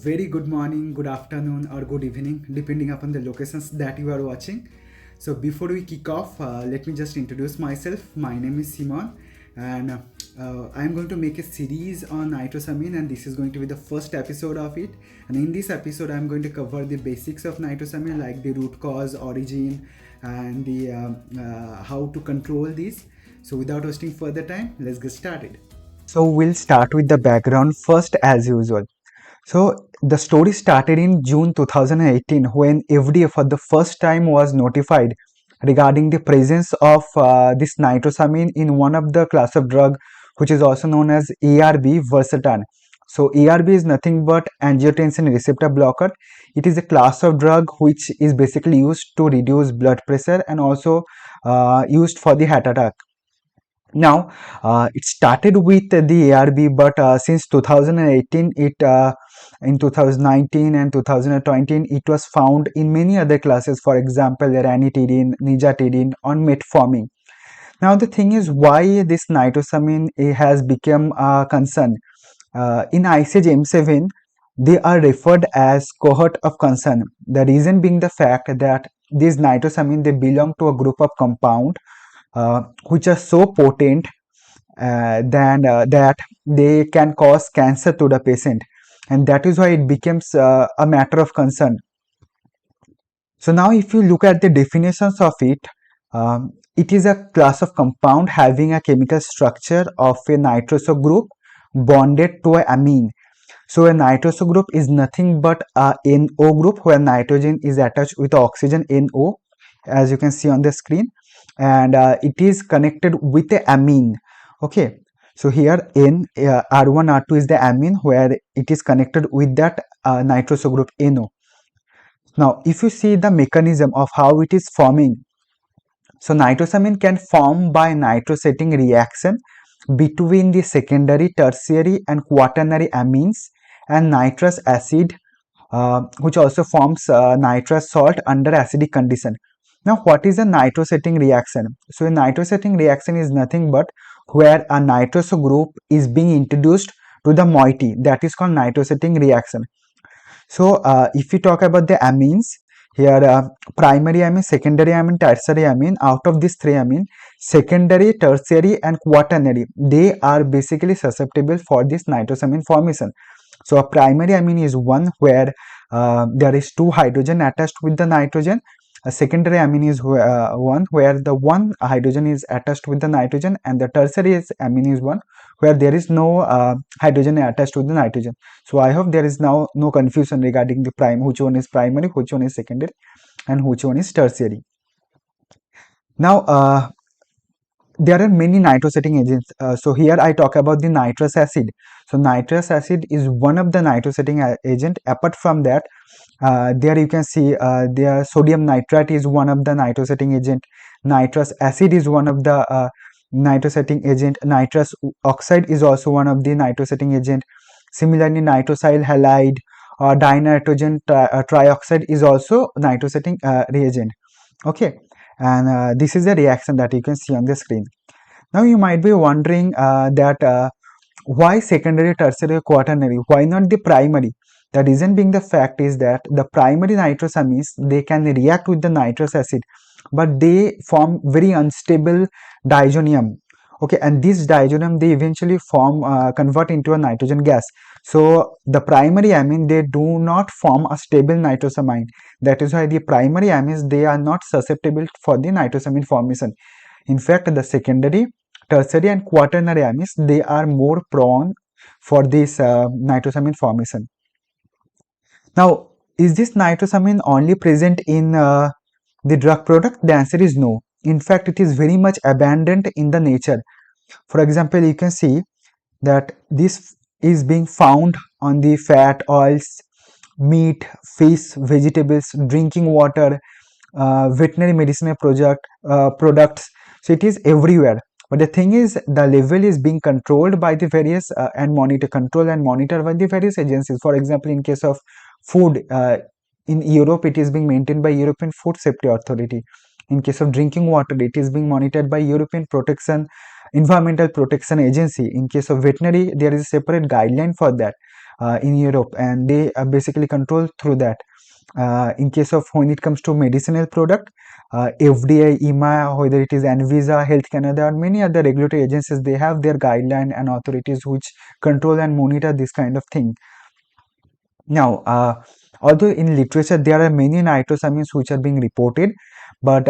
very good morning, good afternoon, or good evening, depending upon the locations that you are watching. So, before we kick off, let me just introduce myself. My name is Simon, and I'm going to make a series on nitrosamine, and this is going to be the first episode of it. And in this episode, I'm going to cover the basics of nitrosamine, like the root cause, origin, and the how to control these. So, without wasting further time, let's get started. So, we'll start with the background first, as usual. So the story started in June 2018 when FDA for the first time was notified regarding the presence of this nitrosamine in one of the class of drug which is also known as ARB Versatan. So ARB is nothing but angiotensin receptor blocker. It is a class of drug which is basically used to reduce blood pressure and also used for the heart attack. Now, it started with the ARB, but since 2018, in 2019 and 2020, it was found in many other classes. For example, ranitidine, nijatidine, or metformin. Now, the thing is, why this nitrosamine has become a concern? In ICH M7, they are referred as cohort of concern. The reason being the fact that these nitrosamine they belong to a group of compound which are so potent that they can cause cancer to the patient, and that is why it becomes a matter of concern. So now if you look at the definitions of it, it is a class of compound having a chemical structure of a nitroso group bonded to an amine. So a nitroso group is nothing but a NO group where nitrogen is attached with oxygen NO, as you can see on the screen, and it is connected with a amine. Okay, so here N R1 R2 is the amine where it is connected with that nitroso group NO. Now if you see the mechanism of how it is forming, so nitrosamine can form by nitrosating reaction between the secondary, tertiary and quaternary amines and nitrous acid, which also forms nitrous salt under acidic condition. Now, what is a nitrosating reaction? So, a nitrosating reaction is nothing but where a nitrous group is being introduced to the moiety, that is called nitrosating reaction. So, if we talk about the amines, here primary amine, secondary amine, tertiary amine, out of these three amine, secondary, tertiary and quaternary, they are basically susceptible for this nitrosamine formation. So a primary amine is one where there is two hydrogen attached with the nitrogen. A secondary amine is one where the one hydrogen is attached with the nitrogen, and the tertiary amine is one where there is no hydrogen attached with the nitrogen. So I hope there is now no confusion regarding the which one is primary, which one is secondary, and which one is tertiary. Now there are many nitrosating agents. So here I talk about the nitrous acid. So nitrous acid is one of the nitrosating agent. Apart from that, there you can see there sodium nitrate is one of the nitrosating agent. Nitrous acid is one of the nitrosating agent. Nitrous oxide is also one of the nitrosating agent. Similarly, nitrosyl halide or dinitrogen trioxide is also nitrosating reagent. Okay, and this is the reaction that you can see on the screen. Now you might be wondering that why secondary, tertiary, quaternary, why not the primary? The reason being the fact is that the primary nitrosamines they can react with the nitrous acid, but they form very unstable diazonium. Okay, and this diazonium they eventually form convert into a nitrogen gas. So the primary amine they do not form a stable nitrosamine. That is why the primary amines they are not susceptible for the nitrosamine formation. In fact, the secondary, tertiary and quaternary amines they are more prone for this nitrosamine formation. Now, is this nitrosamine only present in the drug product? The answer is no. In fact, it is very much abundant in the nature. For example, you can see that this is being found on the fat, oils, meat, fish, vegetables, drinking water, veterinary medicinal products. So it is everywhere. But the thing is, the level is being controlled by the various and monitored by the various agencies. For example, in case of food, in Europe, it is being maintained by European Food Safety Authority. In case of drinking water, it is being monitored by European Environmental Protection Agency. In case of veterinary, there is a separate guideline for that. in Europe, and they basically control through that. In case of when it comes to medicinal product, FDA, EMA, whether it is Anvisa, Health Canada, or many other regulatory agencies, they have their guideline and authorities which control and monitor this kind of thing. Now, although in literature there are many nitrosamines which are being reported, but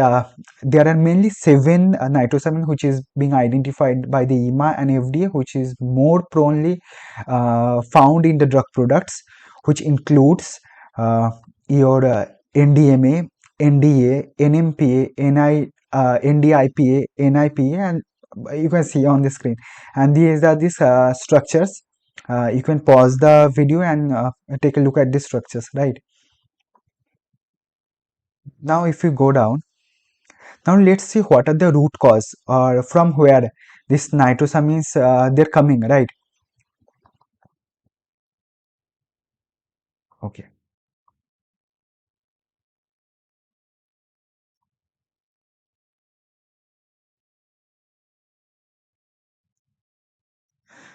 there are mainly 7 nitrosamine which is being identified by the EMA and FDA, which is more pronely found in the drug products, which includes uh, your NDMA, NDA, NMPA, NDIPA, NIPA, and you can see on the screen. And these are these structures. You can pause the video and take a look at the structures, right? Now if you go down, now let's see what are the root cause or from where this nitrosamines they're coming, right? Okay,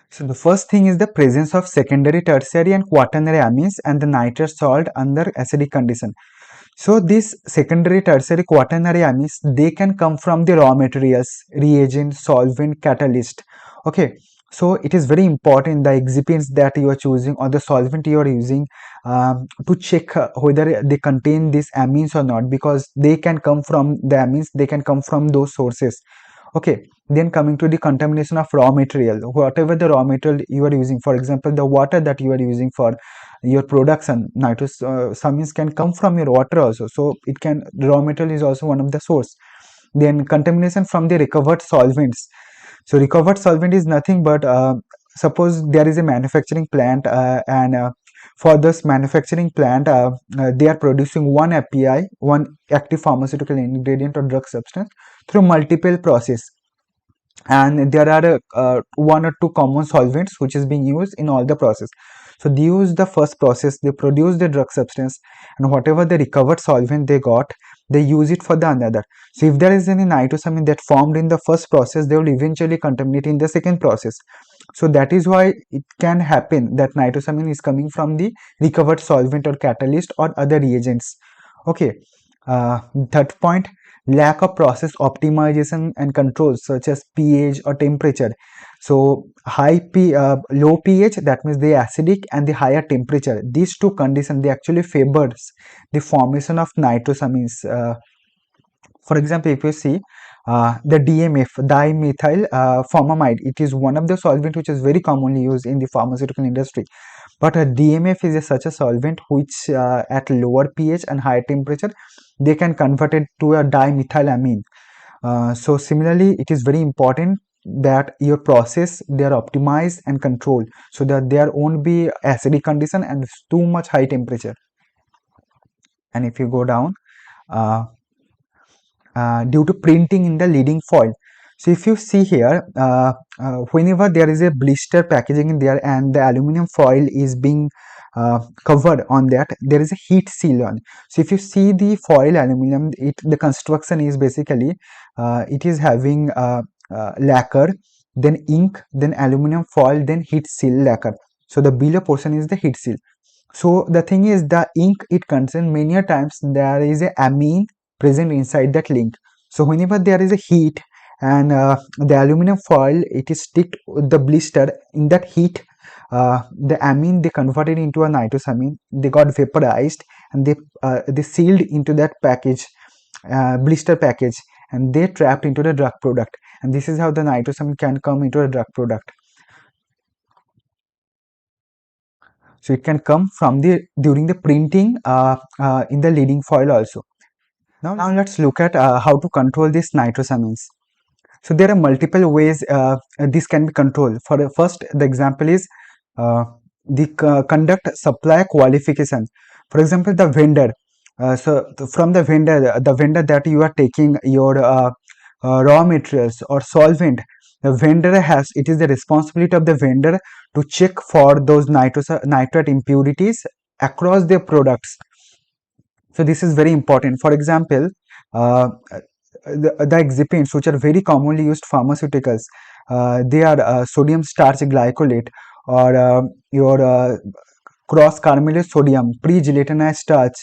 so the first thing is the presence of secondary, tertiary, and quaternary amines and the nitrous salt under acidic condition. So these secondary, tertiary, quaternary amines, they can come from the raw materials, reagent, solvent, catalyst. Okay, so it is very important the excipients that you are choosing or the solvent you are using to check whether they contain these amines or not, because they can come from the amines, they can come from those sources. Okay, then coming to the contamination of raw material, whatever the raw material you are using, for example the water that you are using for your production, nitrosamines can come from your water also, so it can, raw material is also one of the source. Then contamination from the recovered solvents. So recovered solvent is nothing but suppose there is a manufacturing plant and for this manufacturing plant they are producing one API, one active pharmaceutical ingredient or drug substance through multiple process, and there are 1 or 2 common solvents which is being used in all the process. So they use the first process, they produce the drug substance, and whatever the recovered solvent they got, they use it for the another. So if there is any nitrosamine that formed in the first process, they will eventually contaminate in the second process. So that is why it can happen that nitrosamine is coming from the recovered solvent or catalyst or other reagents. Okay, uh, third point, lack of process optimization and controls such as pH or temperature. So low pH, that means the acidic, and the higher temperature, these two conditions they actually favors the formation of nitrosamines. For example, if you see the DMF, dimethyl formamide, it is one of the solvent which is very commonly used in the pharmaceutical industry. But a DMF is such a solvent which at lower pH and higher temperature, they can convert it to a dimethylamine. So similarly, it is very important that your process they are optimized and controlled so that there won't be acidic condition and too much high temperature. And if you go down, uh, due to printing in the leading foil. So if you see here, whenever there is a blister packaging in there and the aluminum foil is being covered on that, there is a heat seal on. So if you see the foil aluminum, the construction is basically it is having lacquer, then ink, then aluminum foil, then heat seal lacquer. So the below portion is the heat seal. So the thing is, the ink it contains, many a times there is a amine present inside that link. So whenever there is a heat and the aluminum foil it is sticked with the blister in that heat, the amine they converted into a nitrosamine, they got vaporized, and they sealed into that package, blister package, and they trapped into the drug product. And this is how the nitrosamine can come into a drug product. So it can come from the during the printing in the leading foil also. Now let's look at how to control these nitrosamines. So there are multiple ways this can be controlled. For the first, the example is uh, the conduct supply qualification. For example, the vendor. From the vendor that you are taking your raw materials or solvent, the vendor has, it is the responsibility of the vendor to check for those nitrate impurities across their products. So this is very important. For example, the excipients which are very commonly used pharmaceuticals, they are sodium starch glycolate or your cross carbonyl sodium, pre-gelatinized starch,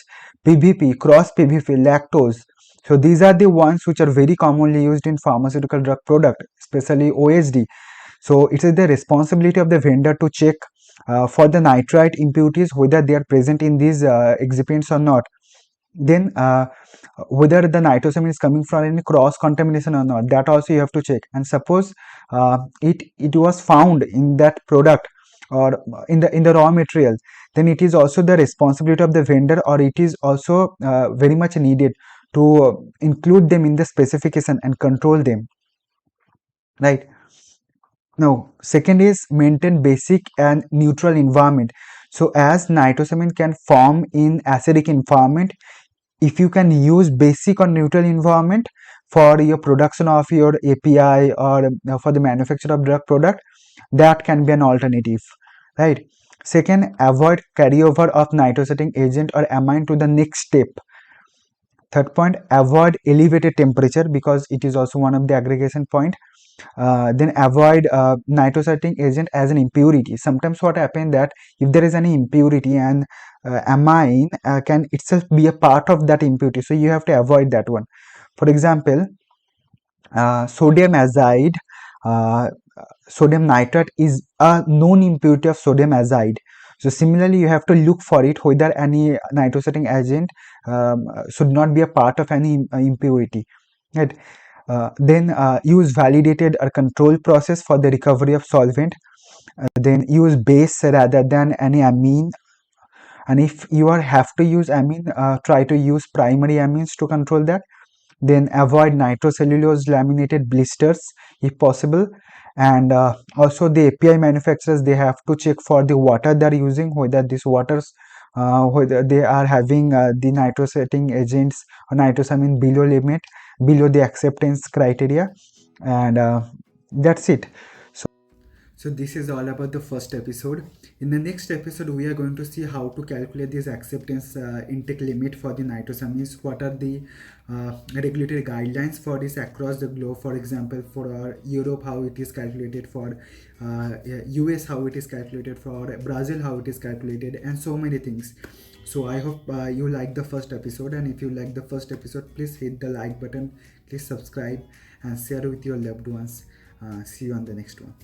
PVP, cross PVP, lactose. So these are the ones which are very commonly used in pharmaceutical drug product, especially OSD. So it is the responsibility of the vendor to check for the nitrite impurities whether they are present in these excipients or not. Then whether the nitrosamine is coming from any cross contamination or not, that also you have to check. And suppose it was found in that product or in the raw material, then it is also the responsibility of the vendor, or it is also very much needed to include them in the specification and control them, right? Now, second is maintain basic and neutral environment. So as nitrosamine can form in acidic environment, if you can use basic or neutral environment for your production of your API or for the manufacture of drug product, that can be an alternative, right? Second, avoid carryover of nitrosating agent or amine to the next step. Third point, avoid elevated temperature because it is also one of the aggregation point. Then avoid nitrosating agent as an impurity. Sometimes what happens that if there is any impurity and amine can itself be a part of that impurity, so you have to avoid that one. For example, sodium azide, uh, sodium nitrate is a known impurity of sodium azide. So similarly, you have to look for it whether any nitrosating agent should not be a part of any impurity, right? Then use validated or controlled process for the recovery of solvent. Then use base rather than any amine. And if you are have to use amine, try to use primary amines to control that. Then avoid nitrocellulose laminated blisters if possible. And also the API manufacturers, they have to check for the water they are using, whether these waters whether they are having the nitrosating agents or nitrosamine below limit, below the acceptance criteria. And that's it. So this is all about the first episode. In the next episode, we are going to see how to calculate this acceptance intake limit for the nitrosamines. What are the regulatory guidelines for this across the globe? For example, for Europe, how it is calculated, for US, how it is calculated, for Brazil, how it is calculated, and so many things. So I hope you like the first episode, and if you like the first episode, please hit the like button, please subscribe and share with your loved ones. See you on the next one.